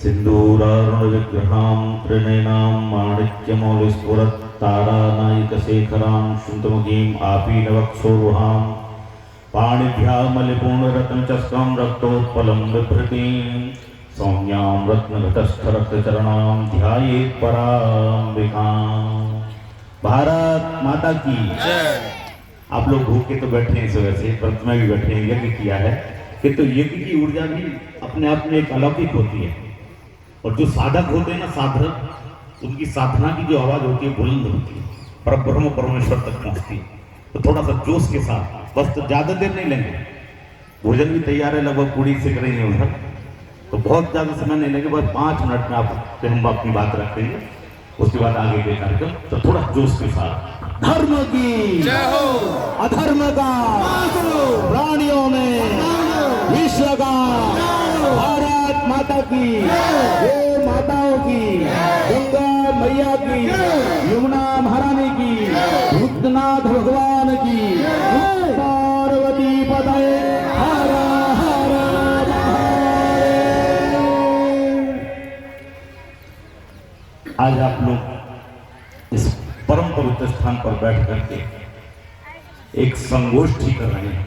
सिंदूरारुणविग्रहां त्रिनयनां माणिक्यमौलिस्फुरत्तारानायकशेखरां शुन्तमुखीम् आपीनवक्षोरुहां पाणिभ्यामलिपूर्णरत्नचस्रं रक्तोत्पलं बिभ्रतीं सौम्यां रत्नघटस्थरक्तचरणां ध्यायेत् पराम्बिकां। भारत माता की जय। आप लोग भूखे तो बैठे हैं, इस वजह से व्रत में भी बैठे हैं, यज्ञ किया है कि तो यज्ञ की ऊर्जा भी अपने आप में एक अलौकिक होती है। और जो साधक होते हैं ना, साधक, उनकी साधना की जो आवाज होती है बुलंद होती है, परब्रह्म परमेश्वर तक पहुंचती है। तो थोड़ा सा जोश के साथ, बस तो ज्यादा देर नहीं लेंगे, भोजन भी तैयार है, लगभग पूरी से करेंगे उधर, तो बहुत ज्यादा समय नहीं लेंगे, बस 5 मिनट में आप हम अपनी बात रखेंगे, उसके बाद आगे के कार्यक्रम। तो थोड़ा जोश के साथ धर्म की जय हो, अधर्म का प्राणियों में विश्व का, भारत माता की, ये माताओं की, गंगा मैया की, यमुना महारानी की, भूतनाथ भगवान की, पार्वती पतये हर हर महादेव। आज आप लोग इस परम पवित्र स्थान पर बैठ करके एक संगोष्ठी कर रहे हैं।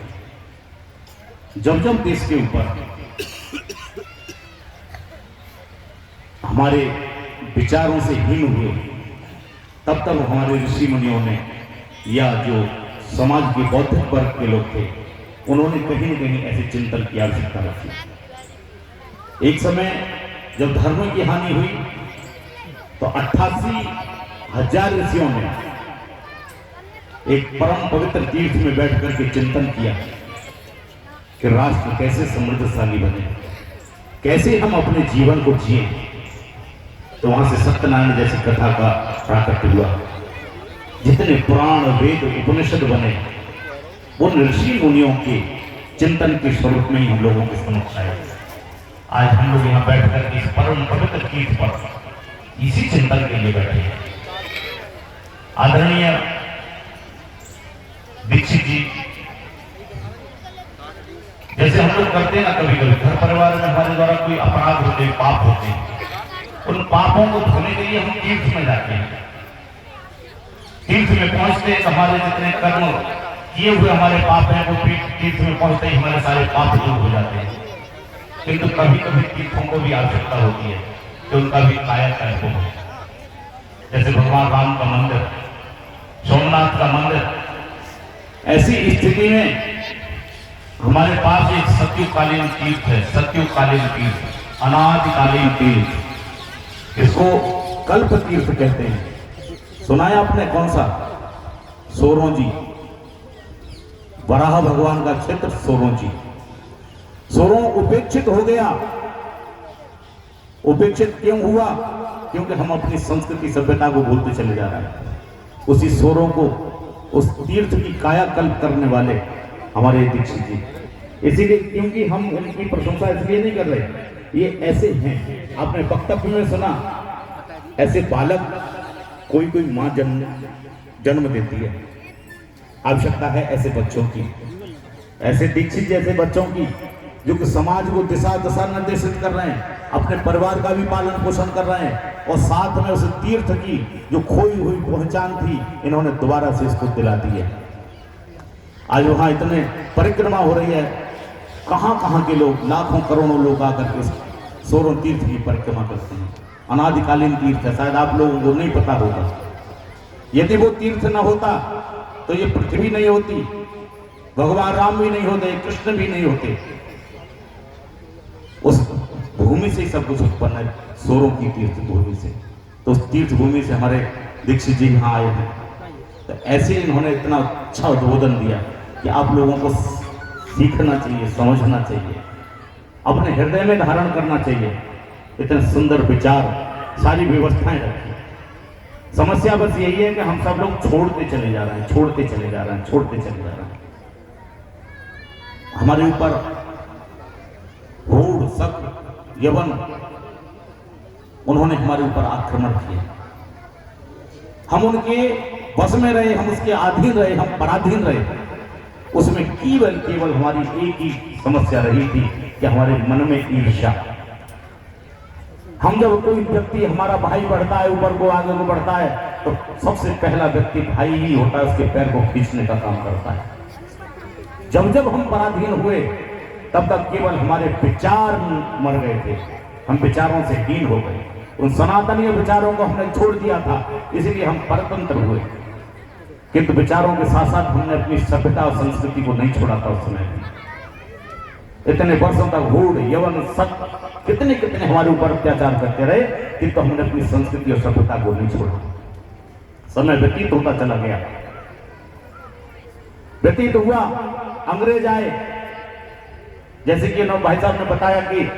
जब जब देश के ऊपर हमारे विचारों से हीन हुए, तब तक हमारे ऋषि मुनियों ने या जो समाज के बौद्धिक वर्ग के लोग थे, उन्होंने कहीं न कहीं ऐसे चिंतन की आवश्यकता रखी। एक समय जब धर्म की हानि हुई तो 88,000 ऋषियों ने एक परम पवित्र तीर्थ में बैठ करके चिंतन किया कि राष्ट्र कैसे समृद्धशाली बने, कैसे हम अपने जीवन को जिए। तो वहां से सत्यनारायण जैसी कथा का प्राकट्य हुआ। जितने पुराण वेद उपनिषद बने वो ऋषि मुनियों के चिंतन के स्वरूप में ही हम लोगों के समक्ष आए। आज हम लोग यहाँ बैठ कर इस परम पवित्र तीर्थ पर इसी चिंतन के लिए बैठे हैं। आदरणीय दीक्षित जी, जैसे हम लोग करते हैं ना, कभी कभी घर परिवार में हमारे द्वारा कोई अपराध होते हैं, पाप होते हैं, उन पापों को धोने के लिए हम तीर्थ में जाते हैं। तीर्थ में पहुंचते हैं, हमारे जितने कर्म किए हुए हमारे पाप हैं वो तीर्थ में पहुंचते ही हमारे सारे पाप दूर हो जाते हैं। किंतु कभी कभी तीर्थों को भी आवश्यकता होती है कि उनका भी कायाकल्प हो। जैसे भगवान राम का मंदिर, सोमनाथ का मंदिर, ऐसी स्थिति में हमारे पास एक सत्युकालीन तीर्थ है, सत्युकालीन तीर्थ, अनादिकालीन तीर्थ, इसको कल्प तीर्थ कहते हैं। सुनाया आपने? कौन सा? सोरोंजी, वराह भगवान का क्षेत्र सोरोंजी। सोरों उपेक्षित हो गया। उपेक्षित क्यों हुआ? क्योंकि हम अपनी संस्कृति सभ्यता को भूलते चले जा रहे हैं। उसी सोरों को, उस तीर्थ की कायाकल्प करने वाले हमारे दीक्षित जी, इसीलिए, क्योंकि हम उनकी प्रशंसा इसलिए नहीं कर रहे, ये ऐसे हैं। आपने वक्तव्य में सुना, ऐसे बालक कोई कोई मां जन्म देती है। आवश्यकता है ऐसे बच्चों की, ऐसे दीक्षित जैसे बच्चों की, जो कि समाज को दिशा निर्देशित कर रहे हैं, अपने परिवार का भी पालन पोषण कर रहे हैं, और साथ में उस तीर्थ की जो खोई हुई पहचान थी, इन्होंने दोबारा से इसको दिला दी है। आज वहां इतने परिक्रमा हो रही है, कहां कहां के लोग, लाखों करोड़ों लोग आकर के सोरों तीर्थ की परिक्रमा करते हैं। अनादिकालीन तीर्थ है, शायद आप लोगों को नहीं पता होगा। यदि वो तीर्थ न होता तो ये पृथ्वी नहीं होती, भगवान राम भी नहीं होते, कृष्ण भी नहीं होते। उस भूमि से ही सब कुछ उत्पन्न है, सोरों की तीर्थ भूमि से। तो उस तीर्थ भूमि से हमारे दीक्षित जी यहाँ आए हैं। तो ऐसे इन्होंने इतना अच्छा उद्बोधन दिया कि आप लोगों को सीखना चाहिए, समझना चाहिए, अपने हृदय में धारण करना चाहिए। इतने सुंदर विचार, सारी व्यवस्थाएं रखी। समस्या बस यही है कि हम सब लोग छोड़ते चले जा रहे हैं, छोड़ते चले जा रहे हैं, छोड़ते चले जा रहे हैं। हमारे ऊपर होड़, शक, यवन, उन्होंने हमारे ऊपर आक्रमण किया। हम उनके बस में रहे, हम उसके अधीन रहे, हम पराधीन रहे। उसमें केवल हमारी एक ही समस्या रही थी कि हमारे मन में ईर्ष्या। हम जब कोई व्यक्ति हमारा भाई बढ़ता है, ऊपर को आगे को बढ़ता है, तो सबसे पहला व्यक्ति भाई ही होता है, उसके पैर को खींचने का काम करता है। जब हम पराधीन हुए तब तक केवल हमारे विचार मर गए थे, हम विचारों से हीन हो गए। उन सनातनीय विचारों को हमने छोड़ दिया था, इसलिए हम परतंत्र हुए। किंतु विचारों के साथ साथ हमने अपनी सभ्यता और संस्कृति को नहीं छोड़ा था। उस समय इतने वर्षों तक हूढ़ यवन सत कितने हमारे ऊपर अत्याचार करते रहे, किंतु हमने अपनी संस्कृति और सभ्यता को नहीं छोड़ा। समय व्यतीत होता चला गया, व्यतीत हुआ, अंग्रेज आए। जैसे कि भाई साहब ने बताया कि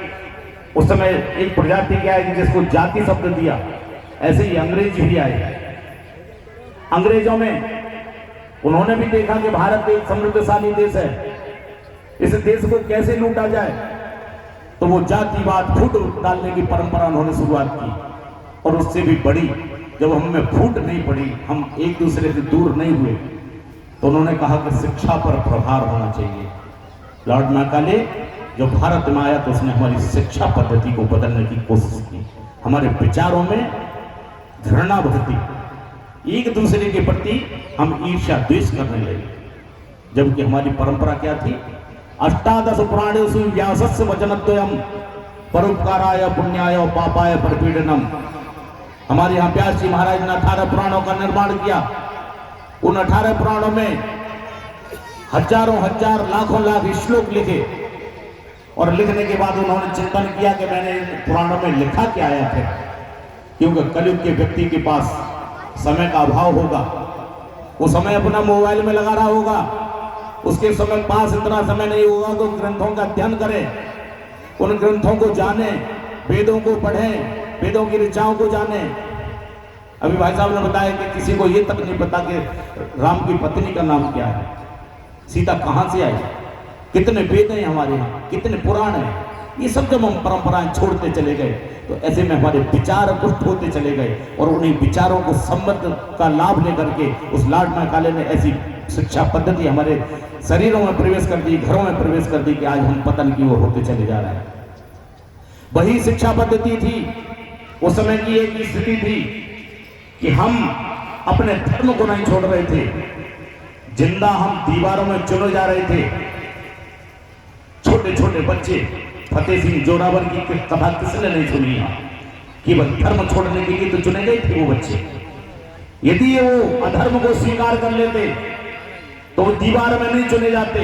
उस समय एक प्रजाति क्या है जिसको जाति शब्द दिया, ऐसे ही अंग्रेज भी आए। अंग्रेजों में उन्होंने भी देखा कि भारत एक समृद्धशाली देश है, इस देश को कैसे लूटा जाए, तो वो जातिवाद फूट डालने की परंपरा उन्होंने शुरुआत की। और उससे भी बड़ी, जब हमें फूट नहीं पड़ी, हम एक दूसरे से दूर नहीं हुए, तो उन्होंने कहा कि शिक्षा पर प्रभाव होना चाहिए। लॉर्ड मैकाले जो भारत में आया तो उसने हमारी शिक्षा पद्धति को बदलने की कोशिश की। हमारे विचारों में घृणा बढ़ती, एक दूसरे के प्रति हम ईर्ष्या द्वेष करने लगे, जबकि हमारी परंपरा क्या थी? अष्टादश पुराणेषु व्यासस्य वचनद्वयम् परोपकाराय पुण्याय पापाय परपीडनम। हमारे यहाँ व्यास जी महाराज ने 18 पुराणों का निर्माण किया। उन 18 पुराणों में हजारों हजार लाखों लाख श्लोक लिखे, और लिखने के बाद उन्होंने चिंतन किया कि मैंने पुराणों में लिखा क्या आया है, क्योंकि कलयुग के व्यक्ति के पास समय का अभाव होगा, वो समय अपना मोबाइल में लगा रहा होगा, उसके समय पास इतना समय नहीं होगा तो ग्रंथों का अध्ययन करें, उन ग्रंथों को जाने, वेदों को पढ़ें, वेदों की ऋचाओं को जाने। अभी भाई साहब ने बताया कि किसी को ये तक नहीं पता कि राम की पत्नी का नाम क्या है, सीता कहां से आई, कितने वेद हैं हमारे यहाँ, कितने पुराण हैं। ये सब जब हम परंपराएं छोड़ते चले गए तो ऐसे में हमारे विचार पुष्ट होते चले गए, और उन्हीं विचारों को समृद्ध का लाभ लेकर के उस लॉर्ड मैकाले ने ऐसी शिक्षा पद्धति हमारे शरीरों में प्रवेश कर दी, घरों में प्रवेश कर दी कि आज हम पतन की ओर होते चले जा रहे हैं। वही शिक्षा पद्धति थी, उस समय की एक स्थिति थी कि हम अपने धर्म को नहीं छोड़ रहे थे, जिंदा हम दीवारों में चुने जा रहे थे। छोटे छोटे बच्चे, फतेह सिंह जोरावर की कथा किसने नहीं सुनी है? केवल धर्म छोड़ने के लिए तो चुने गए थे वो बच्चे। यदि वो अधर्म को स्वीकार कर लेते तो वो दीवार में नहीं चुने जाते।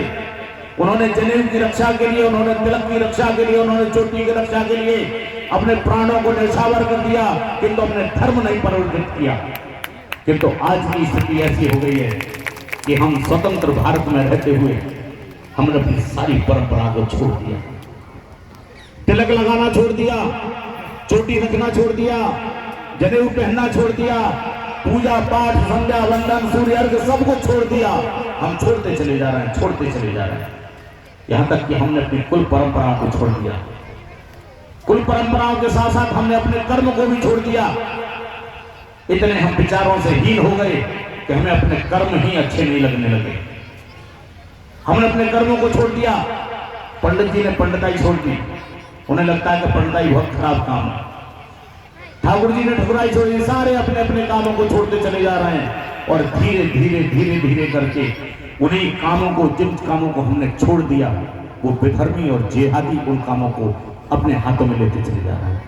उन्होंने जनेऊ की रक्षा के लिए, उन्होंने तिलक की रक्षा के लिए, उन्होंने चोटी की रक्षा के लिए अपने प्राणों को न्यौछावर कर दिया, किंतु अपने धर्म नहीं परिवर्तित किया। किंतु आज की स्थिति ऐसी हो गई है कि हम स्वतंत्र भारत में रहते हुए हमने अपनी सारी परंपरा को छोड़ दिया, तिलक लगाना छोड़ दिया, चोटी रखना छोड़ दिया, जनेऊ पहनना छोड़ दिया, पूजा पाठ संध्या वंदन सूर्य अर्घ सबको छोड़ दिया। हम छोड़ते चले जा रहे हैं, छोड़ते चले जा रहे हैं, यहां तक कि हमने अपनी कुल परंपराओं को छोड़ दिया। कुल परंपराओं के साथ साथ हमने अपने कर्म को भी छोड़ दिया। इतने हम विचारों से हीन हो गए कि हमें अपने कर्म ही अच्छे नहीं लगने लगे। हमने अपने कर्मों को छोड़ दिया। पंडित जी ने पंडिताई छोड़ दी, उन्हें लगता है कि पंडिताई बहुत खराब काम है। ठाकुर जी ने ठकुराई छोड़ दी, सारे अपने अपने कामों को छोड़ते चले जा रहे हैं, और धीरे धीरे धीरे धीरे करके उन्हीं कामों को, जिन कामों को हमने छोड़ दिया, वो बेधर्मी और जिहादी उन कामों को अपने हाथों में लेते चले जा रहे हैं।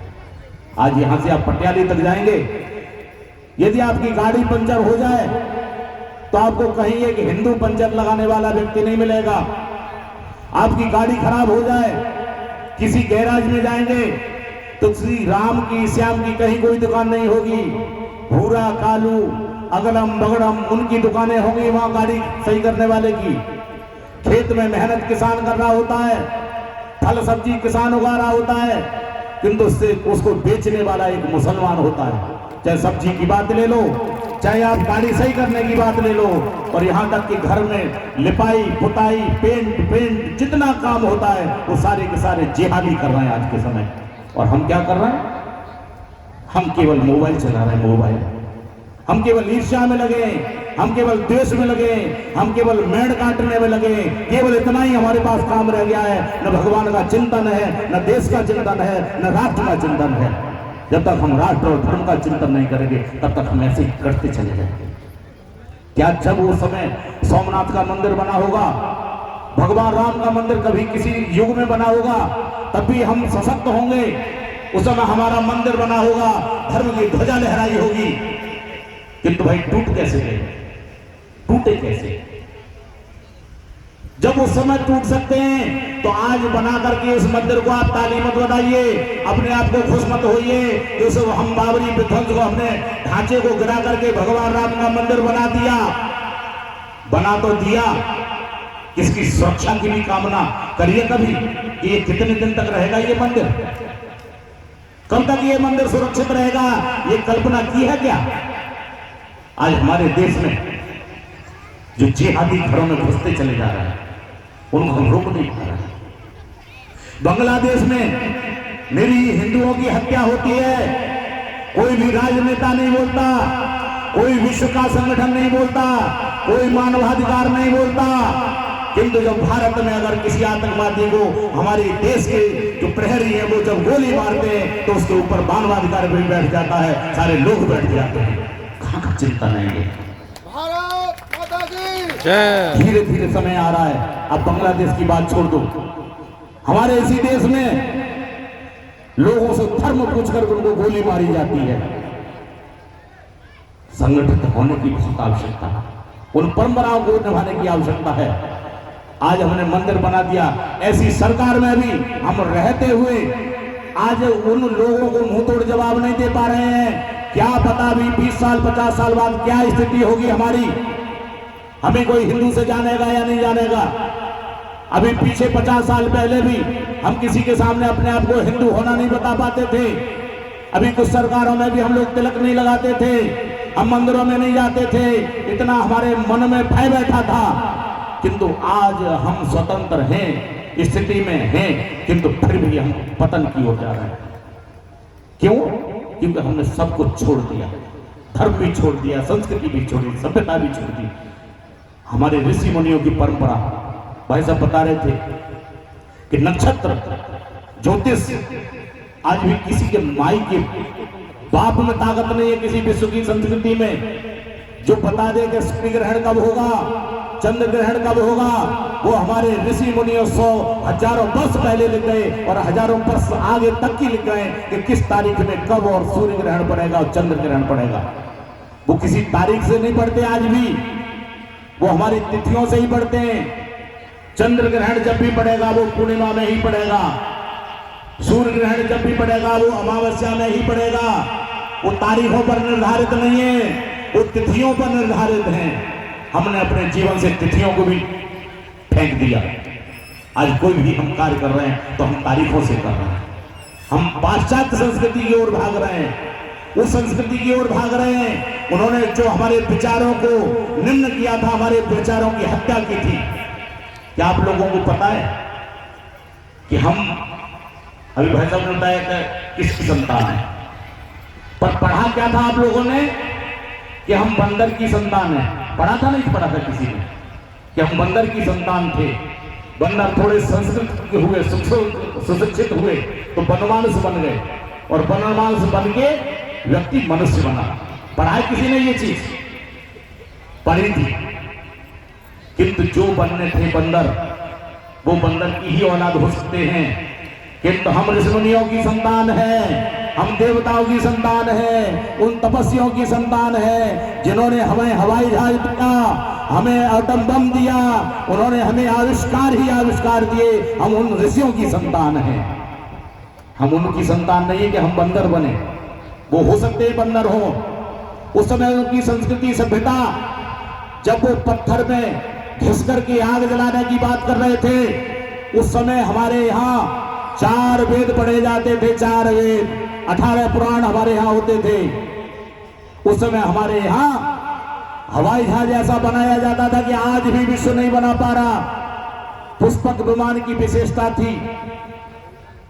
आज यहां से आप पटियाली तक जाएंगे, यदि आपकी गाड़ी पंचर हो जाए तो आपको कहीं एक हिंदू पंचर लगाने वाला व्यक्ति नहीं मिलेगा। आपकी गाड़ी खराब हो जाए, किसी गैराज में जाएंगे तो श्री राम की, श्याम की कहीं कोई दुकान नहीं होगी। भूरा, कालू, अगड़म बगड़म उनकी दुकानें होंगी वहां गाड़ी सही करने वाले की। खेत में मेहनत किसान कर रहा होता है, फल सब्जी किसान उगा रहा होता है, किंतु उसको बेचने वाला एक मुसलमान होता है। चाहे सब्जी की बात ले लो, चाहे आप गाड़ी सही करने की बात ले लो, और यहाँ तक कि घर में लिपाई पुताई पेंट जितना काम होता है वो सारे के सारे जिहादी कर रहे हैं आज के समय। और हम क्या कर रहे हैं? हम केवल मोबाइल चला रहे हैं। मोबाइल, हम केवल ईर्ष्या में लगे, हम केवल द्वेष में लगे, हम केवल मेड़ काटने में लगे, केवल इतना ही हमारे पास काम रह गया है। न भगवान का चिंतन है, न देश का चिंतन है, न राष्ट्र का चिंतन है। जब तक हम राष्ट्र और धर्म का चिंतन नहीं करेंगे तब तक हम ऐसे ही करते चले जाएंगे। क्या जब वो समय सोमनाथ का मंदिर बना होगा, भगवान राम का मंदिर कभी किसी युग में बना होगा, तब भी हम सशक्त होंगे। उस समय हमारा मंदिर बना होगा, धर्म की ध्वजा लहराई होगी। किंतु भाई टूट कैसे गए, टूटे कैसे? जब उस समय टूट सकते हैं तो आज बना करके इस मंदिर को आप ताली मत बजाइए, अपने आप को खुश मत होइए कि उस हम बाबरी विध्वंस को, अपने ढांचे को गिरा करके भगवान राम का मंदिर बना दिया। बना तो दिया, इसकी सुरक्षा की भी कामना करिए कभी कि ये कितने दिन तक रहेगा ये मंदिर, कब तक ये मंदिर सुरक्षित रहेगा, ये कल्पना की है क्या? आज हमारे देश में जो जिहादी घरों में घुसते चले जा रहे हैं उनको हम रोक नहीं पा रहे। बांग्लादेश में मेरी हिंदुओं की हत्या होती है, कोई भी राजनेता नहीं बोलता, कोई विश्व का संगठन नहीं बोलता, कोई मानवाधिकार नहीं बोलता। किंतु जब भारत में अगर किसी आतंकवादी को हमारे देश के जो प्रहरी है वो जब गोली मारते हैं तो उसके ऊपर मानवाधिकार भी बैठ जाता है, सारे लोग बैठ जाते हैं। कहां का चिंता नहीं है? भारत माता की धीरे धीरे समय आ रहा है। अब बांग्लादेश की बात छोड़ दो, हमारे इसी देश में लोगों से धर्म पूछकर उनको गोली मारी जाती है। संगठित होने की बहुत आवश्यकता है, उन परंपराओं को निभाने की आवश्यकता है। आज हमने मंदिर बना दिया, ऐसी सरकार में भी हम रहते हुए आज उन लोगों को मुंह तोड़ जवाब नहीं दे पा रहे हैं। क्या पता भी 20 साल 50 साल बाद क्या स्थिति होगी हमारी, हमें कोई हिंदू से जानेगा या नहीं जानेगा। अभी पीछे 50 साल पहले भी हम किसी के सामने अपने आप को हिंदू होना नहीं बता पाते थे। अभी कुछ सरकारों में भी हम लोग तिलक नहीं लगाते थे, हम मंदिरों में नहीं जाते थे, इतना हमारे मन में भय बैठा था। किंतु आज हम स्वतंत्र हैं, स्थिति में हैं, किंतु फिर भी हम पतन की ओर जा रहे हैं। क्यों? क्योंकि हमने सब कुछ छोड़ दिया, धर्म भी छोड़ दिया, संस्कृति भी छोड़ी, सभ्यता भी छोड़ दी। हमारे ऋषि मुनियों की परंपरा, भाई साहब बता रहे थे कि नक्षत्र ज्योतिष आज भी किसी के माई के बाप में ताकत नहीं है। किसी विश्व की संस्कृति में जो बता दे कि सूर्य ग्रहण कब होगा, चंद्र ग्रहण कब होगा, वो हमारे ऋषि मुनियों 100 हजारों वर्ष पहले लिख गए और हजारों वर्ष आगे तक की लिख गए कि किस तारीख में कब और सूर्य ग्रहण पड़ेगा और चंद्र ग्रहण पड़ेगा। वो किसी तारीख से नहीं पढ़ते आज भी, वो हमारी तिथियों से ही पढ़ते हैं। चंद्र ग्रहण जब भी पड़ेगा वो पूर्णिमा में ही पड़ेगा, सूर्य ग्रहण जब भी पड़ेगा वो अमावस्या में ही पड़ेगा। वो तारीखों पर निर्धारित नहीं है, वो तिथियों पर निर्धारित हैं। हमने अपने जीवन से तिथियों को भी फेंक दिया। आज कोई भी हम कार्य कर रहे हैं तो हम तारीखों से कर रहे हैं, हम पाश्चात्य संस्कृति की ओर भाग रहे हैं, उस संस्कृति की ओर भाग रहे हैं। उन्होंने जो हमारे विचारों को निम्न किया था, हमारे विचारों की हत्या की थी। क्या आप लोगों को पता है कि हम अभी भाई साहब ने बताया कि किसकी संतान है, पर पढ़ा क्या था आप लोगों ने कि हम बंदर की संतान है? पढ़ा था नहीं पढ़ा था किसी ने कि हम बंदर की संतान थे। बंदर थोड़े संस्कृत हुए, सुशिक्षित हुए तो वनमानुष बन गए और वनमानुष बन के व्यक्ति मनुष्य बना। पढ़ा है किसी ने ये चीज? पढ़ी थी। किंतु जो बनने थे बंदर, वो बंदर की ही औलाद हो सकते हैं। किंतु हम ऋषि मुनियों की संतान है, हम देवताओं की संतान है, उन तपस्वियों की संतान है जिन्होंने हमें हवाई जहाज दिया, हमें एटम बम दिया, उन्होंने हमें आविष्कार ही आविष्कार दिए। हम उन ऋषियों की संतान है, हम उनकी संतान नहीं है कि हम बंदर बने। वो हो सकते हैं बंदर हो। उस समय उनकी संस्कृति सभ्यता, जब वो पत्थर में घिस करके आग जलाने की बात कर रहे थे, उस समय हमारे यहाँ 4 वेद पढ़े जाते थे, 4 वेद, 18 पुराण हमारे यहाँ होते थे। उस समय हमारे यहाँ हवाई जहाज ऐसा बनाया जाता था कि आज भी विश्व नहीं बना पा रहा। पुष्पक विमान की विशेषता थी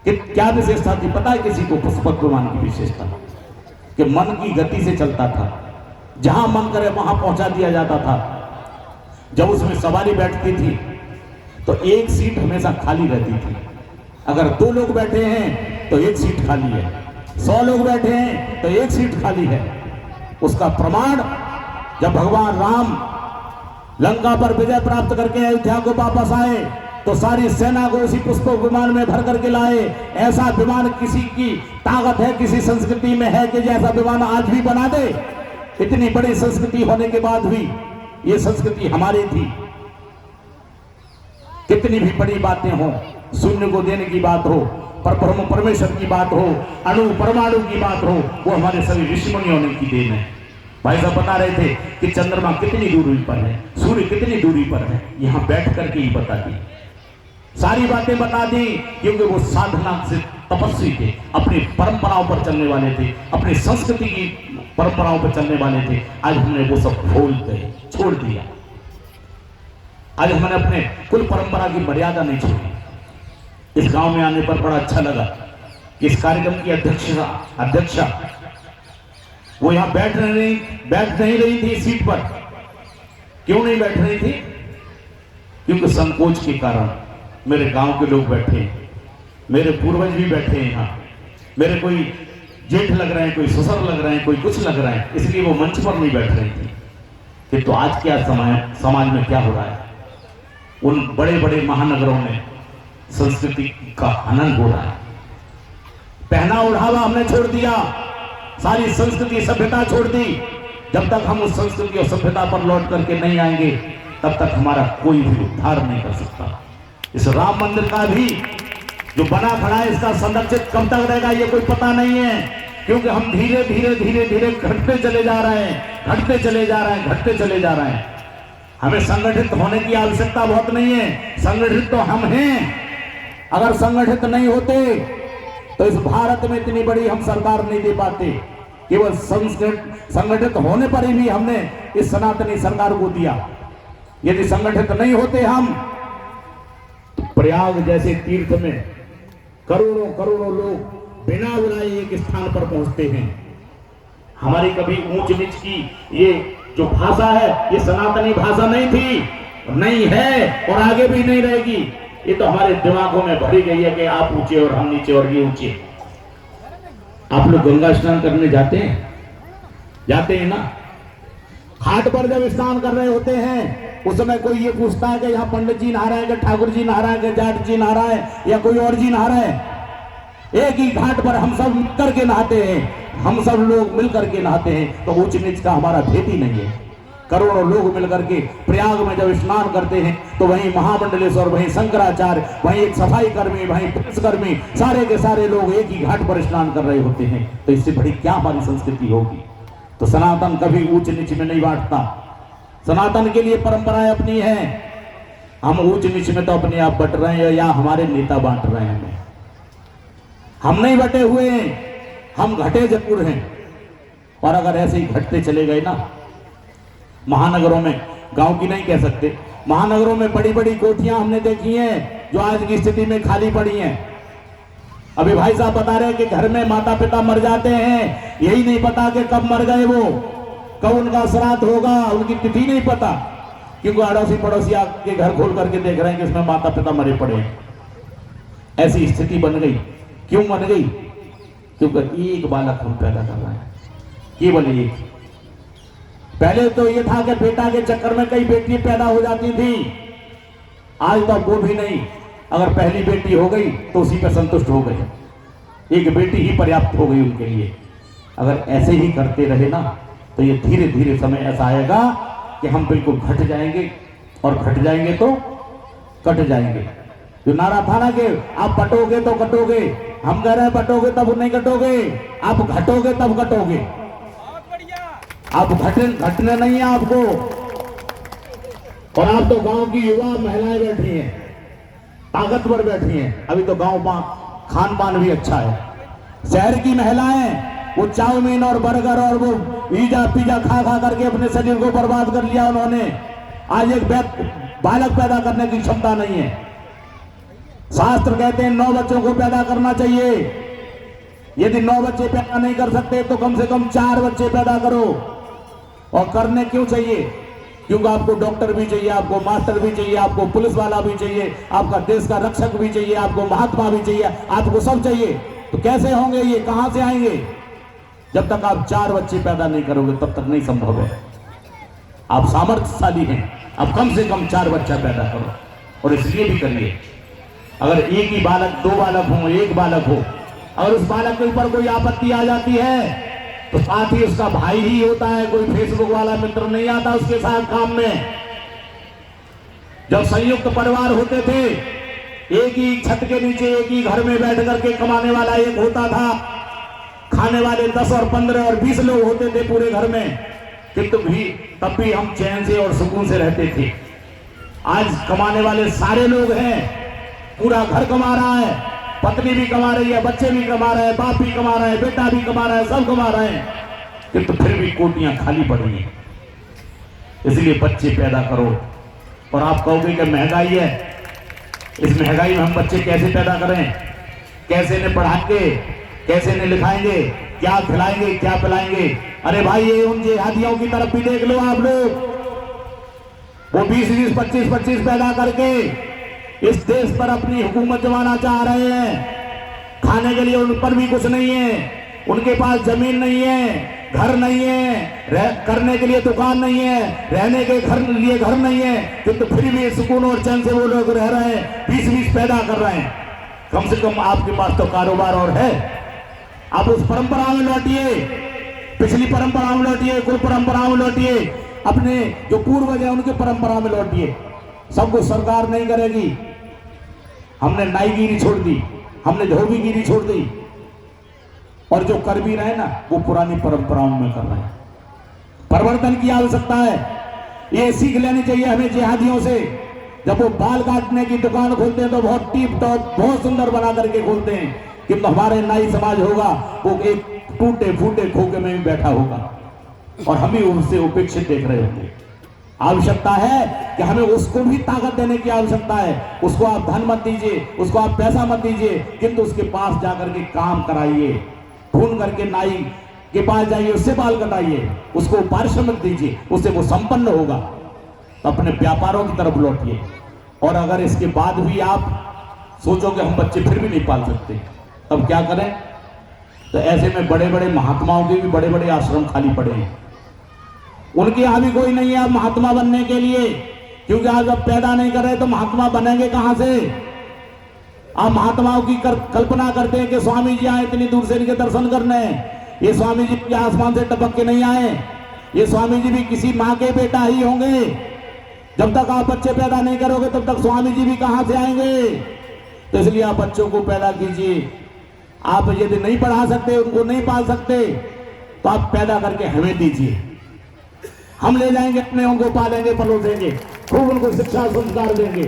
कि क्या विशेषता थी पता है किसी को? पुष्पक विमान की विशेषता कि मन की गति से चलता था। जहां मन करे वहां पहुंचा दिया जाता था। जब उसमें सवारी बैठती थी तो एक सीट हमेशा खाली रहती थी। अगर 2 लोग बैठे हैं तो एक सीट खाली है, 100 लोग बैठे हैं तो एक सीट खाली है। उसका प्रमाण जब भगवान राम लंका पर विजय प्राप्त करके अयोध्या को वापस आए तो सारी सेना को उसी पुष्पक विमान में भर करके लाए। ऐसा विमान किसी की ताकत है, किसी संस्कृति में है कि जैसा विमान आज भी बना दे? इतनी बड़ी संस्कृति होने के बाद भी ये संस्कृति हमारी थी। कितनी भी बड़ी बातें हो, शून्य को देने की बात हो, परब्रह्म परमेश्वर की बात हो, अणु परमाणु की बात हो, वो हमारे सभी ऋषि मुनियों की देन है। भाई साहब बता रहे थे कि चंद्रमा कितनी दूरी पर है, सूर्य कितनी दूरी पर है, यहां बैठ करके ही बता दी, सारी बातें बता दी, क्योंकि वो साधना से तपस्वी थे, अपनी परंपराओं पर चलने वाले थे, अपनी संस्कृति की परंपराओं पर चलने वाले थे। आज हमने वो सब भूल गए, छोड़ दिया। आज हमने अपने कुल परंपरा की मर्यादा नहीं छोड़ी। इस गांव में आने पर बड़ा अच्छा लगा कि इस कार्यक्रम की अध्यक्षा वो यहां बैठ नहीं रही थी सीट पर। क्यों नहीं बैठ रही थी? क्योंकि संकोच के कारण। मेरे गांव के लोग बैठे हैं, मेरे पूर्वज भी बैठे हैं यहाँ, मेरे कोई जेठ लग रहे हैं, कोई ससुर लग रहे हैं, कोई कुछ लग रहे हैं, इसलिए वो मंच पर नहीं बैठ रही थी। कि तो आज क्या समाज में क्या हो रहा है? उन बड़े बड़े महानगरों में संस्कृति का हनन हो रहा है। पहना ओढ़ावा हमने छोड़ दिया, सारी संस्कृति सभ्यता छोड़ दी। जब तक हम उस संस्कृति और सभ्यता पर लौट करके नहीं आएंगे तब तक हमारा कोई भी उद्धार नहीं कर सकता। इस राम मंदिर का भी जो बना खड़ा है, इसका संरक्षित कब तक रहेगा ये कोई पता नहीं है, क्योंकि हम धीरे धीरे धीरे धीरे घटते चले जा रहे हैं, घटते चले जा रहे हैं, घटते चले जा रहे हैं। हमें संगठित होने की आवश्यकता बहुत नहीं है, संगठित तो हम हैं। अगर संगठित नहीं होते तो इस भारत में इतनी बड़ी हम सरकार नहीं दे पाते। केवल संगठित होने पर ही भी हमने इस सनातनी सरकार को दिया। यदि संगठित नहीं होते हम, तो प्रयाग जैसे तीर्थ में करोड़ों करोड़ों लोग बिना बुलाए एक स्थान पर पहुंचते हैं। हमारी कभी ऊंच नीच की ये जो भाषा है, ये सनातनी भाषा नहीं थी, नहीं है और आगे भी नहीं रहेगी। ये तो हमारे दिमागों में भरी गई है कि आप ऊंचे और हम नीचे और ये ऊंचे। आप लोग गंगा स्नान करने जाते हैं ना? घाट पर जब स्नान कर रहे होते हैं उस समय कोई ये पूछता है कि यहाँ पंडित जी नहा रहे हैं, कि ठाकुर जी नहा रहे हैं, कि जाट जी नहा रहा है या कोई और जी नहा रहा है? एक ही घाट पर हम सब मिलकर के नहाते हैं, हम सब लोग मिलकर के नहाते हैं। तो ऊंच नीच का हमारा भेद ही नहीं है। करोड़ों लोग मिलकर के प्रयाग में जब स्नान करते हैं तो वहीं महामंडलेश्वर, वहीं शंकराचार्य, वहीं एक सफाई कर्मी, वहीं पुलिस कर्मी, सारे के सारे लोग एक ही घाट पर स्नान कर रहे होते हैं। तो इससे बड़ी क्या हमारी संस्कृति होगी? तो सनातन कभी ऊंच नीच में नहीं बांटता। सनातन के लिए परंपराएं अपनी है। हम ऊंच नीच में तो अपने आप बट रहे हैं या हमारे नेता बांट रहे हैं हमें। हम नहीं बटे हुए हैं, हम घटे जरूर हैं। और अगर ऐसे ही घटते चले गए ना, महानगरों में, गांव की नहीं कह सकते, महानगरों में बड़ी बड़ी कोठियां हमने देखी हैं जो आज की स्थिति में खाली पड़ी हैं। अभी भाई साहब बता रहे हैं कि घर में माता पिता मर जाते हैं, यही नहीं पता कि कब मर गए वो, कब उनका श्राद्ध होगा, उनकी तिथि नहीं पता, क्योंकि अड़ोसी पड़ोसी आपके घर खोल करके देख रहे हैं कि इसमें माता पिता मरे पड़े हैं। ऐसी स्थिति बन गई। क्यों बन गई? क्योंकि एक बालक हम पैदा कर रहे हैं, केवल एक। पहले तो ये था कि बेटा के चक्कर में कई बेटी पैदा हो जाती थी, आज तो वो भी नहीं। अगर पहली बेटी हो गई तो उसी पर संतुष्ट हो गए, एक बेटी ही पर्याप्त हो गई उनके लिए। अगर ऐसे ही करते रहे ना तो ये धीरे धीरे समय ऐसा आएगा कि हम बिल्कुल घट जाएंगे, और घट जाएंगे तो कट जाएंगे। जो नारा था ना कि आप बटोगे तो कटोगे, हम कह रहे हैं बटोगे तब नहीं कटोगे, आप घटोगे तब कटोगे। आप घटने नहीं है आपको। और आप तो गांव की युवा महिलाएं बैठी हैं, ताकतवर बैठी हैं। अभी तो गांव खान पान भी अच्छा है। शहर की महिलाएं वो चाउमीन और बर्गर और वो पिज्जा खा खा करके अपने शरीर को बर्बाद कर लिया उन्होंने। आज एक बालक पैदा करने की क्षमता नहीं है। शास्त्र कहते हैं 9 बच्चों को पैदा करना चाहिए। यदि 9 बच्चे पैदा नहीं कर सकते तो कम से कम 4 बच्चे पैदा करो। और करने क्यों चाहिए? क्योंकि आपको डॉक्टर भी चाहिए, आपको मास्टर भी चाहिए, आपको पुलिस वाला भी चाहिए, आपका देश का रक्षक भी चाहिए, आपको महात्मा भी चाहिए, आपको सब चाहिए। तो कैसे होंगे ये, कहां से आएंगे? जब तक आप 4 बच्चे पैदा नहीं करोगे तब तक नहीं संभव है। आप सामर्थ्यशाली हैं, आप कम से कम 4 बच्चा पैदा करो, और इसलिए भी करिए। अगर एक ही बालक, 2 बालक हो, 1 बालक हो, अगर उस बालक के ऊपर कोई आपत्ति आ जाती है तो साथ ही उसका भाई ही होता है, कोई फेसबुक वाला मित्र नहीं आता उसके साथ काम में। जब संयुक्त परिवार होते थे, एक ही छत के नीचे एक ही घर में बैठ करके कमाने वाला एक होता था, खाने वाले 10 और 15 और 20 लोग होते थे पूरे घर में, किंतु भी तब भी हम चैन से और सुकून से रहते थे। आज कमाने वाले सारे लोग हैं, पूरा घर कमा रहा है, पत्नी भी कमा रही है, बच्चे भी कमा रहे हैं, बाप भी कमा रहा है, बेटा भी कमा रहा है, सब कमा रहे हैं, किंतु फिर भी कोटियां खाली पड़ी हैं। इसलिए बच्चे पैदा करो। और आप कहोगे कि महंगाई है, इस महंगाई में हम बच्चे कैसे पैदा करें, कैसे इन्हें पढ़ाएंगे, कैसे इन्हें लिखाएंगे, क्या खिलाएंगे, क्या पिलाएंगे? अरे भाई, ये उन जिहादियों की तरफ भी देख लो आप लोग। वो 20-20, 25-25 पैदा करके इस देश पर अपनी हुकूमत जमाना चाह रहे हैं। खाने के लिए उन पर भी कुछ नहीं है, उनके पास जमीन नहीं है, घर नहीं है, करने के लिए दुकान नहीं है, रहने के लिए घर नहीं है, किंतु फिर भी सुकून और चैन से वो लोग रह रहे हैं, 20-20 पैदा कर रहे हैं। कम से कम आपके पास तो कारोबार और है। आप उस परंपरा में लौटिए, पिछली परंपरा में लौटिए, कुल परंपरा में लौटिए, अपने जो पूर्वज है उनके परंपरा में लौटिए। सब कुछ सरकार नहीं करेगी। हमने नाईगिरी छोड़ दी, हमने धोबीगिरी छोड़ दी, और जो कर भी रहे ना वो पुरानी परंपराओं में कर रहे हैं। परिवर्तन की आवश्यकता है। ये सीख लेनी चाहिए हमें जिहादियों से। जब वो बाल काटने की दुकान खोलते हैं तो बहुत टिप टॉप, बहुत सुंदर बना करके खोलते हैं, कि हमारे नाई समाज होगा वो एक टूटे फूटे खोखे में भी बैठा होगा, और हम ही उससे उपेक्षित देख रहे होंगे। आवश्यकता है कि हमें उसको भी ताकत देने की आवश्यकता है। उसको आप धन मत दीजिए, उसको आप पैसा मत दीजिए, किंतु उसके पास जाकर के काम कराइए, ढूंढ करके नाई के पास जाइए, उससे बाल कटाइए, उसको पारिश्रमिक दीजिए, उससे वो संपन्न होगा। तो अपने व्यापारों की तरफ लौटिए। और अगर इसके बाद भी आप सोचो कि हम बच्चे फिर भी नहीं पाल सकते, तब क्या करें? तो ऐसे में बड़े बड़े महात्माओं के भी बड़े बड़े आश्रम खाली पड़े हैं। उनके यहां भी कोई नहीं है अब महात्मा बनने के लिए, क्योंकि आज अब पैदा नहीं कर रहे तो महात्मा बनेंगे कहां से? आप महात्माओं की कल्पना करते हैं कि स्वामी जी आए इतनी दूर से इनके दर्शन करने। ये स्वामी जी भी आसमान से टपक के नहीं आए, ये स्वामी जी भी किसी माँ के बेटा ही होंगे। जब तक आप बच्चे पैदा नहीं करोगे तब तक स्वामी जी भी कहां से आएंगे? तो इसलिए आप बच्चों को पैदा कीजिए। आप यदि नहीं पढ़ा सकते, उनको नहीं पाल सकते, तो आप पैदा करके हमें दीजिए, हम ले जाएंगे अपने, उनको पालेंगे, पलोसेंगे, खूब उनको शिक्षा संस्कार देंगे।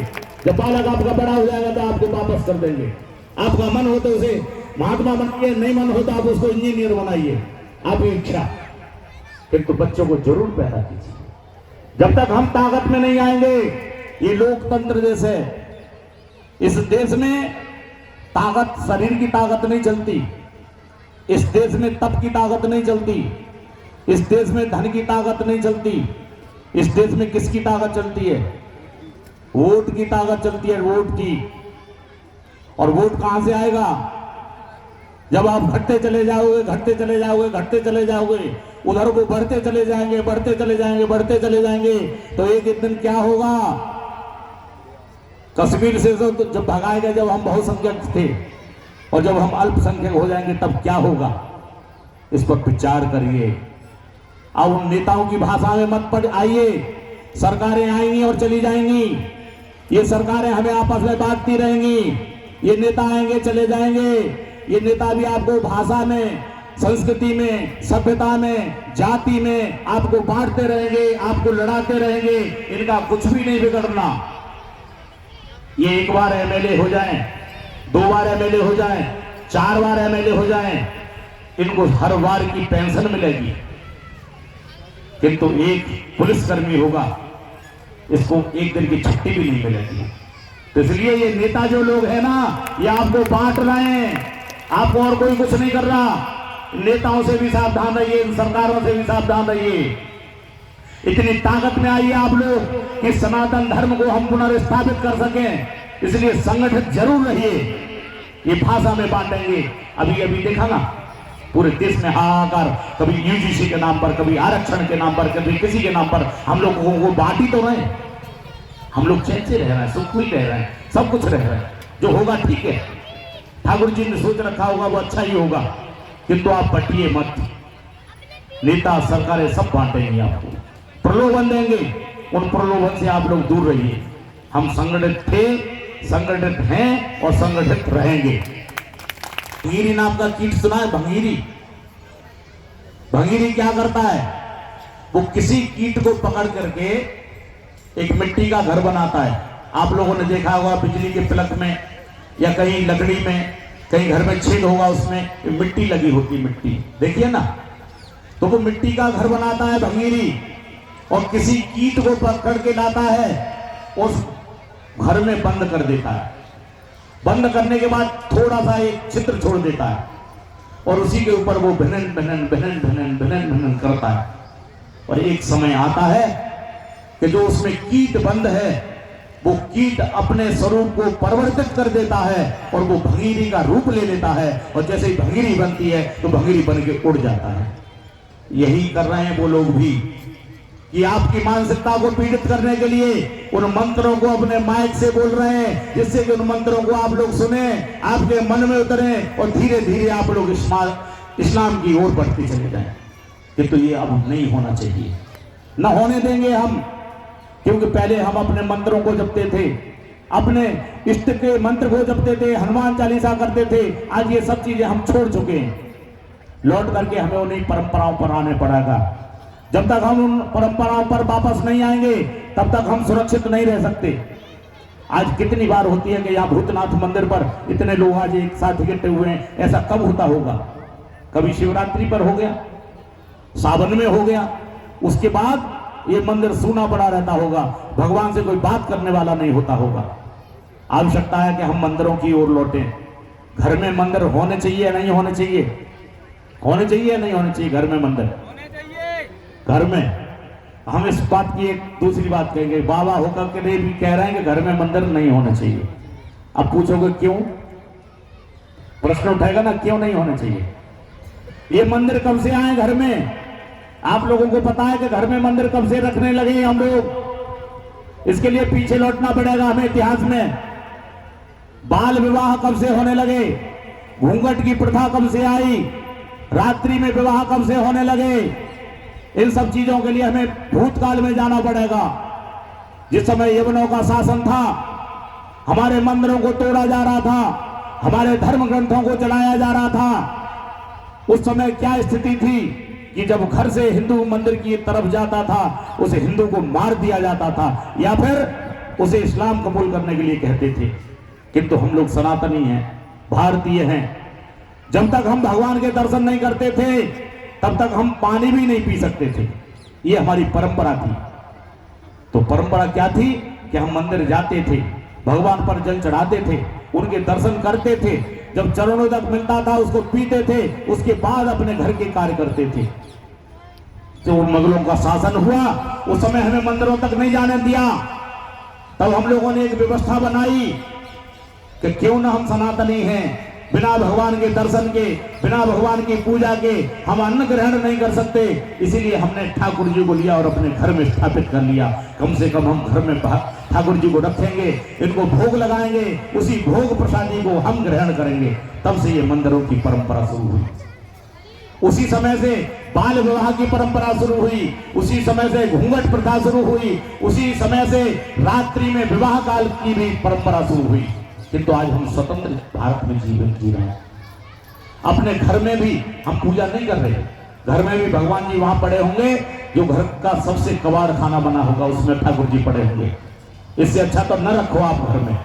जब बालक आपका बड़ा हो जाएगा तो आपको वापस कर देंगे। आपका मन हो तो उसे महात्मा बनाइए, नहीं मन हो तो आप उसको इंजीनियर बनाइए, आपकी इच्छा। किंतु बच्चों को जरूर पैदा कीजिए। जब तक हम ताकत में नहीं आएंगे, ये लोकतंत्र देश है, इस देश में ताकत, शरीर की ताकत नहीं चलती, इस देश में तप की ताकत नहीं चलती, इस देश में धन की ताकत नहीं चलती, इस देश में किसकी ताकत चलती है? वोट की ताकत चलती है, वोट की। और वोट कहां से आएगा? जब आप घटते चले जाओगे, घटते चले जाओगे, घटते चले जाओगे, उधर को बढ़ते चले जाएंगे, बढ़ते चले जाएंगे, बढ़ते चले जाएंगे, तो एक दिन क्या होगा? कश्मीर से तो जब भगाए गए, जब हम बहुसंख्यक थे, और जब हम अल्पसंख्यक हो जाएंगे तब क्या होगा? इस पर विचार करिए। अब उन नेताओं की भाषा में मत पड़ आइए। सरकारें आएंगी और चली जाएंगी, ये सरकारें हमें आपस में बांटती रहेंगी, ये नेता आएंगे चले जाएंगे, ये नेता भी आपको भाषा में, संस्कृति में, सभ्यता में, जाति में आपको बांटते रहेंगे, आपको लड़ाते रहेंगे। इनका कुछ भी नहीं बिगड़ना। ये एक बार एमएलए हो जाएं, 2 बार एमएलए हो जाएं, 4 बार एमएलए हो जाएं, इनको हर बार की पेंशन मिलेगी, किंतु एक पुलिसकर्मी होगा, इसको एक दिन की छुट्टी भी नहीं मिलेगी। तो इसलिए ये नेता जो लोग हैं ना, ये आपको बांट रहे हैं, आपको और कोई कुछ नहीं कर रहा। नेताओं से भी सावधान रहिए, इन सरकारों से भी सावधान रहिए। इतनी ताकत में आइए आप लोग कि सनातन धर्म को हम पुनर्स्थापित कर सकें। इसलिए संगठित जरूर रहिए। ये भाषा में बांटेंगे, अभी अभी देखा ना पूरे देश में हाहाकार, कभी यूजीसी के नाम पर, कभी आरक्षण के नाम पर, कभी किसी के नाम पर हम लोगों को बांट ही तो रहे। हम लोग चैन से रह रहे हैं, सुख ही रह रहे हैं, सब कुछ रह रहे हैं। जो होगा ठीक है, ठाकुर जी ने सोच रखा होगा वो अच्छा ही होगा, किंतु आप बटिए मत। नेता सरकारें सब बांटेंगे, आपको प्रलोभन देंगे, उन प्रलोभन से आप लोग दूर रहिए। हम संगठित थे, संगठित हैं और संगठित रहेंगे। भंगीरी नाम का कीट सुना है? भंगीरी, भंगीरी क्या करता है? वो किसी कीट को पकड़ करके एक मिट्टी का घर बनाता है। आप लोगों ने देखा होगा बिजली के प्लग में या कहीं लकड़ी में, कहीं घर में छेद होगा, उसमें मिट्टी लगी होती, मिट्टी देखिए ना। तो वो मिट्टी का घर बनाता है भंगीरी, और किसी कीट को पकड़ के लाता है, उस घर में बंद कर देता है। बंद करने के बाद थोड़ा सा एक छिद्र छोड़ देता है, और उसी के ऊपर वो भिनन भिनन भिनन भिनन भिनन भिनन करता है। और एक समय आता है कि जो उसमें कीट बंद है, वो कीट अपने स्वरूप को परिवर्तित कर देता है और वो भंगीरी का रूप ले लेता है। और जैसे ही भंगीरी बनती है तो भंगीरी बन के उड़ जाता है। यही कर रहे हैं वो लोग भी, कि आपकी मानसिकता को पीड़ित करने के लिए उन मंत्रों को अपने माइक से बोल रहे हैं, जिससे कि उन मंत्रों को आप लोग सुने, आपके मन में उतरे और धीरे धीरे आप लोग इस्लाम की ओर बढ़ते चले जाएं। किंतु ये अब नहीं होना चाहिए, न होने देंगे हम। क्योंकि पहले हम अपने मंत्रों को जपते थे, अपने इष्ट के मंत्र को जपते थे, हनुमान चालीसा करते थे। आज ये सब चीजें हम छोड़ चुके हैं। लौट करके हमें उन्हीं परंपराओं पर आने पड़ेगा। जब तक हम उन परंपराओं पर वापस नहीं आएंगे, तब तक हम सुरक्षित नहीं रह सकते। आज कितनी बार होती है कि यहाँ भूतनाथ मंदिर पर इतने लोग आज एक साथ इकट्ठे हुए हैं। ऐसा कब होता होगा? कभी शिवरात्रि पर हो गया, सावन में हो गया, उसके बाद ये मंदिर सूना पड़ा रहता होगा। भगवान से कोई बात करने वाला नहीं होता होगा। आवश्यकता है कि हम मंदिरों की ओर लौटें। घर में मंदिर होने चाहिए या नहीं होने चाहिए? होने चाहिए या नहीं होने चाहिए? घर में मंदिर होने चाहिए। घर में हम इस बात की एक दूसरी बात कहेंगे, बाबा होकर के लिए भी कह रहे हैं कि घर में मंदिर नहीं होने चाहिए। अब पूछोगे क्यों? प्रश्न उठाएगा ना, क्यों नहीं होने चाहिए? ये मंदिर कब से आए घर में? आप लोगों को पता है कि घर में मंदिर कब से रखने लगे हम लोग? इसके लिए पीछे लौटना पड़ेगा हमें इतिहास में। बाल विवाह कब से होने लगे? घूंघट की प्रथा कब से आई? रात्रि में विवाह कब से होने लगे? इन सब चीजों के लिए हमें भूतकाल में जाना पड़ेगा। जिस समय यवनों का शासन था, हमारे मंदिरों को तोड़ा जा रहा था, हमारे धर्म ग्रंथों को जलाया जा रहा था। उस समय क्या स्थिति थी कि जब घर से हिंदू मंदिर की तरफ जाता था, उसे हिंदू को मार दिया जाता था या फिर उसे इस्लाम कबूल करने के लिए कहते थे। किंतु हम लोग सनातनी हैं, भारतीय हैं। जब तक हम भगवान के दर्शन नहीं करते थे, तब तक हम पानी भी नहीं पी सकते थे। ये हमारी परंपरा थी। तो परंपरा क्या थी कि हम मंदिर जाते थे, भगवान पर जल चढ़ाते थे, उनके दर्शन करते थे, जब चरणों तक मिलता था उसको पीते थे, उसके बाद अपने घर के कार्य करते थे। तो उन मुगलों का शासन हुआ, उस समय हमें मंदिरों तक नहीं जाने दिया। तब हम लोगों ने एक व्यवस्था बनाई कि क्यों ना हम सनातनी हैं, बिना भगवान के दर्शन के, बिना भगवान की पूजा के हम अन्न ग्रहण नहीं कर सकते। इसीलिए हमने ठाकुर जी को लिया और अपने घर में स्थापित कर लिया। कम से कम हम घर में ठाकुर जी को रखेंगे, इनको भोग लगाएंगे, उसी भोग प्रसादी को हम ग्रहण करेंगे। तब से ये मंदिरों की परंपरा शुरू हुई। उसी समय से बाल विवाह की परंपरा शुरू हुई, उसी समय से घूंघट प्रथा शुरू हुई, उसी समय से रात्रि में विवाह काल की भी परंपरा शुरू हुई। किंतु आज हम स्वतंत्र भारत में जीवन जी रहे हैं। अपने घर में भी हम पूजा नहीं कर रहे। घर में भी भगवान जी वहां पड़े होंगे, जो घर का सबसे कबाड़ खाना बना होगा उसमें ठाकुर जी पड़े होंगे। इससे अच्छा तो न रखो आप घर में।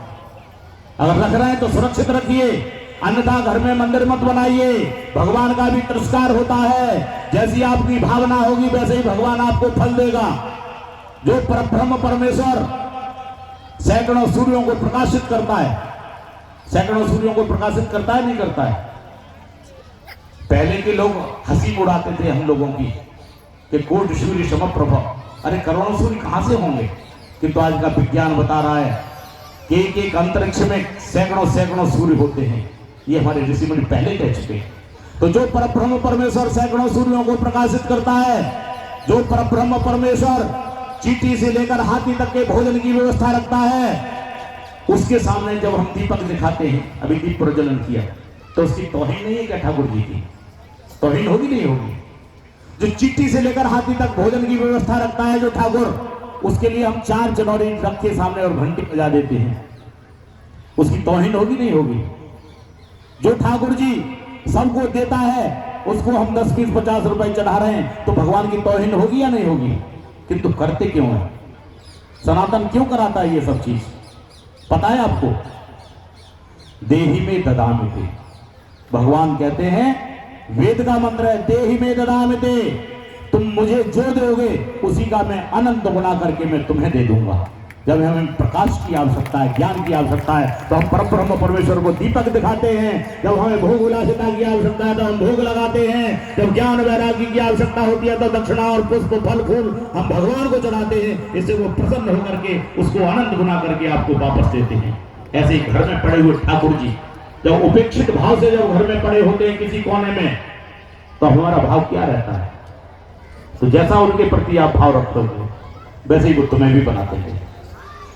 अगर रख रहे हैं तो सुरक्षित रखिए, अन्यथा घर में मंदिर मत बनाइए। भगवान का भी तिरस्कार होता है। जैसी आपकी भावना होगी वैसे ही भगवान आपको फल देगा। जो परब्रह्म परमेश्वर सैकड़ों सूर्यों को प्रकाशित करता है, सैकड़ों सूर्यों को प्रकाशित करता है, नहीं करता है? पहले के लोग हंसी उड़ाते थे हम लोगों की कि कोटि सूर्य समप्रभ, अरे करोड़ों सूर्य कहां से होंगे? किंतु आज का विज्ञान बता रहा है कि एक अंतरिक्ष में सैकड़ों सैकड़ों सूर्य होते हैं। ये हमारे ऋषि मुनि पहले कह चुके। तो जो परब्रह्म परमेश्वर सैकड़ों सूर्यों को प्रकाशित करता है, जो परब्रह्म परमेश्वर चींटी से लेकर हाथी तक के भोजन की व्यवस्था रखता है, उसके सामने जब हम दीपक दिखाते हैं, अभी दीप प्रज्वलन किया, तो उसकी तौहीन नहीं है क्या ठाकुर जी की? तौहीन होगी नहीं होगी? जो चींटी से लेकर हाथी तक भोजन की व्यवस्था रखता है जो ठाकुर, उसके लिए हम 4 चनौरी रख के सामने और घंटी बजा देते हैं, उसकी तौहीन होगी नहीं होगी? जो ठाकुर जी सबको देता है, उसको हम 10, 20, 50 रुपए चढ़ा रहे हैं, तो भगवान की तौहीन होगी या नहीं होगी? किंतु करते क्यों है? सनातन क्यों कराता है ये सब चीज? पता है आपको? देहि में ददामिते, भगवान कहते हैं, वेद का मंत्र है, देहि में ददामिते, तुम मुझे जो दोगे उसी का मैं अनंत गुना करके मैं तुम्हें दे दूंगा। जब हमें प्रकाश की आवश्यकता है, ज्ञान की आवश्यकता है, तो हम परब्रह्म परमेश्वर को दीपक दिखाते हैं। जब हमें भोग विलासिता की आवश्यकता है तो हम भोग लगाते हैं। जब ज्ञान वैराग्य की आवश्यकता होती है तो दक्षिणा और पुष्प फल फूल हम भगवान को चढ़ाते हैं। इससे वो प्रसन्न होकर के उसको अनंत गुना करके आपको वापस देते हैं। ऐसे ही घर में पड़े हुए ठाकुर जी जब उपेक्षित भाव से जब घर में पड़े होते हैं किसी कोने में, तो हमारा भाव क्या रहता है? तो जैसा उनके प्रति आप भाव रखोगे वैसे ही वो तुम्हें भी बनाते हैं।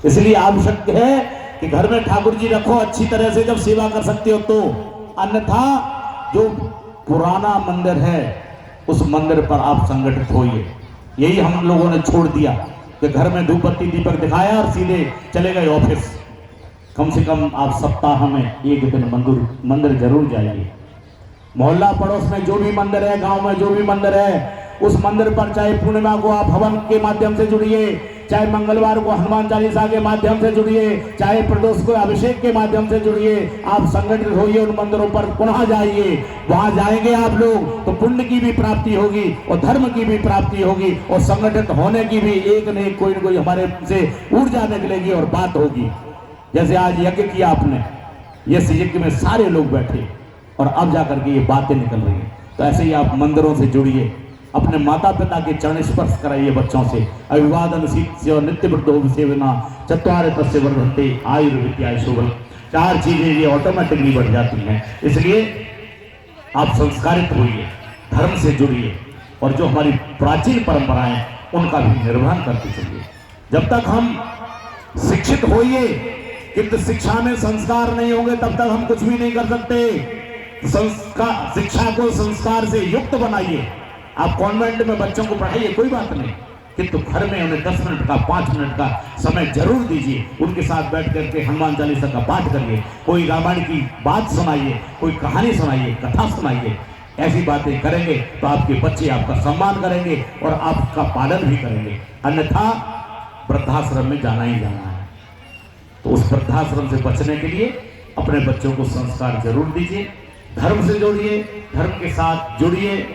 इसलिए आवश्यक है कि घर में ठाकुर जी रखो, अच्छी तरह से जब सेवा कर सकते हो तो। अन्यथा जो पुराना मंदिर है उस मंदिर पर आप संगठित होइए। यही हम लोगों ने छोड़ दिया कि घर में धूप बत्ती दीपक दिखाया और सीधे चले गए ऑफिस। कम से कम आप सप्ताह में एक दिन मंदिर जरूर जाइए। मोहल्ला पड़ोस में जो भी मंदिर है, गांव में जो भी मंदिर है, उस मंदिर पर चाहे पूर्णिमा को आप हवन के माध्यम से जुड़िए, चाहे मंगलवार को हनुमान चालीसा के माध्यम से जुड़िए, चाहे प्रदोष को अभिषेक के माध्यम से जुड़िए। आप संगठित होइए, उन मंदिरों पर पुनः जाइए। वहां जाएंगे आप लोग तो पुण्य की भी प्राप्ति होगी और धर्म की भी प्राप्ति होगी और संगठित होने की भी एक न एक कोई न कोई हमारे से ऊर्जा निकलेगी और बात होगी। जैसे आज यज्ञ किया आपने, इस यज्ञ में सारे लोग बैठे और अब जाकर के ये बातें निकल रही हैं। तो ऐसे ही आप मंदिरों से जुड़िए, अपने माता पिता के चरण स्पर्श कराइए बच्चों से। अभिवादन सीत्य और नित्य वृद्धो सेवना चत्वारे तस्य वर्धन्ते आयुर्विद्या शोभन। 4 चीजें ये ऑटोमेटिकली बढ़ जाती हैं। इसलिए आप संस्कारित होइए, धर्म से जुड़िए और जो हमारी प्राचीन परंपराएं उनका भी निर्वहन करते चलिए। जब तक हम शिक्षित होइए, किंतु शिक्षा में संस्कार नहीं होंगे तब तक हम कुछ भी नहीं कर सकते। संस्कार, शिक्षा को संस्कार से युक्त बनाइए। आप कॉन्वेंट में बच्चों को पढ़ाइए, कोई बात नहीं, किंतु घर में उन्हें 10 मिनट का 5 मिनट का समय जरूर दीजिए। उनके साथ बैठ करके हनुमान चालीसा का पाठ करिए, कोई रामायण की बात सुनाइए, कोई कहानी सुनाइए, कथा सुनाइए। ऐसी बातें करेंगे तो आपके बच्चे आपका सम्मान करेंगे और आपका पालन भी करेंगे। अन्यथा वृद्धाश्रम में जाना ही जाना है। तो उस वृद्धाश्रम से बचने के लिए अपने बच्चों को संस्कार जरूर दीजिए, धर्म से जोड़िए, धर्म के साथ जुड़िए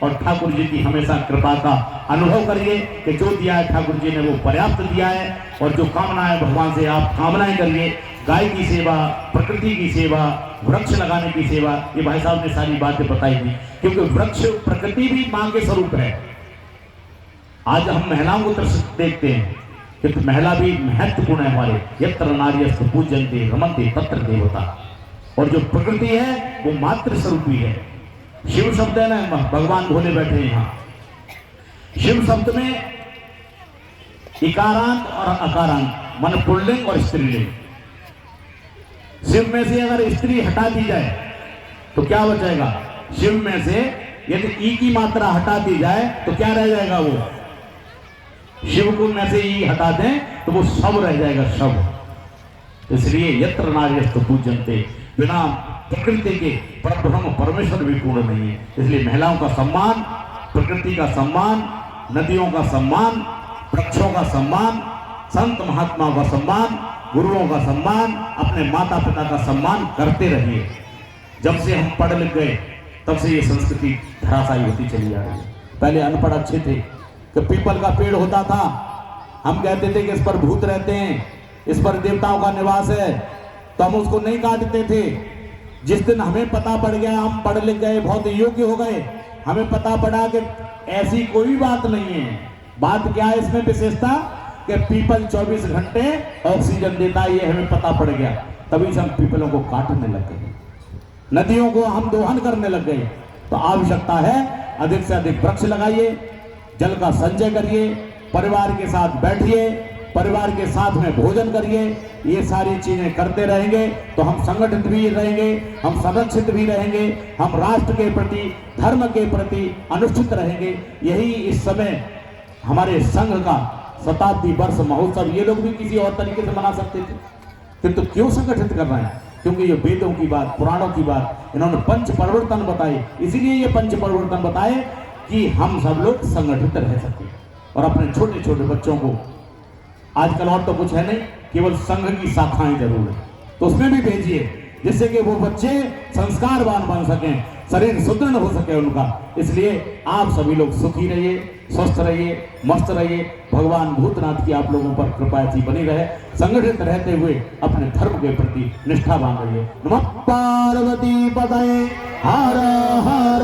और ठाकुर जी की हमेशा कृपा का अनुभव करिए कि जो दिया है ठाकुर जी ने वो पर्याप्त दिया है। और जो कामनाएं भगवान से आप कामनाएं करिए, गाय की सेवा, प्रकृति की सेवा, वृक्ष लगाने की सेवा। ये भाई साहब ने सारी बातें बताई थी, क्योंकि वृक्ष प्रकृति भी मां के स्वरूप है। आज हम महिलाओं को तरफ देखते हैं कि महिला भी महत्वपूर्ण है हमारे। यत्र नार्यस्तु पूज्यन्ते रमन्ते तत्र देवता। और जो प्रकृति है वो मातृ स्वरूपी है। शिव शब्द है ना, भगवान भोले बैठे हैं यहाँ। शिव शब्द में इकारांत और अकारांत मन पुल्लिंग और स्त्रीलिंग। शिव में से अगर स्त्री हटा दी जाए तो क्या बचेगा? शिव में से यदि ई की मात्रा हटा दी जाए तो क्या रह जाएगा? वो शिव को में से ई हटा दें तो वो शव रह जाएगा, शव। इसलिए यत्र नार्यस्तु पूज्यन्ते, बिना प्रकृति के परब्रह्म परमेश्वर भी पूर्ण नहीं है। इसलिए महिलाओं का सम्मान, प्रकृति का सम्मान, नदियों का सम्मान, वृक्षों का सम्मान, संत महात्माओं का सम्मान, गुरुओं का सम्मान, अपने माता पिता का सम्मान करते रहिए। जब से हम पढ़ लिख गए तब से ये संस्कृति धराशायी होती चली आ रही है। पहले अनपढ़ अच्छे थे कि पीपल का पेड़ होता था, हम कहते थे कि इस पर भूत रहते हैं, इस पर देवताओं का निवास है, तो हम उसको नहीं काटते थे। जिस दिन हमें पता पड़ गया, हम पढ़ लिख गए, बहुत योग्य हो गए, हमें पता पड़ा कि ऐसी कोई बात नहीं है। बात क्या है इसमें विशेषता कि पीपल 24 घंटे ऑक्सीजन देता है, ये हमें पता पड़ गया, तभी से हम पीपलों को काटने लग गए, नदियों को हम दोहन करने लग गए। तो आवश्यकता है अधिक से अधिक वृक्ष लगाइए, जल का संचय करिए, परिवार के साथ बैठिए, परिवार के साथ में भोजन करिए। ये सारी चीजें करते रहेंगे तो हम संगठित भी रहेंगे, हम संरक्षित भी रहेंगे, हम राष्ट्र के प्रति, धर्म के प्रति अनुष्ठित रहेंगे। यही इस समय हमारे संघ का शताब्दी वर्ष महोत्सव, ये लोग भी किसी और तरीके से मना सकते थे, किंतु क्यों संगठित कर रहे हैं? क्योंकि ये वेदों की बात, पुराणों की बात, इन्होंने पंच परिवर्तन बताए, इसीलिए ये पंच परिवर्तन बताए कि हम सब लोग संगठित रह सके और अपने छोटे छोटे बच्चों को, आजकल और तो कुछ है नहीं, केवल संघ की शाखाएं जरूर है, तो उसमें भी भेजिए, जिससे कि वो बच्चे संस्कारवान बन सकें, शरीर सुदृढ़ हो सके उनका। इसलिए आप सभी लोग सुखी रहिए, स्वस्थ रहिए, मस्त रहिए। भगवान भूतनाथ की आप लोगों पर कृपा ऐसी बनी रहे, संगठित रहते हुए अपने धर्म के प्रति निष्ठावान रहिए। नमः पार्वती पतये हर हर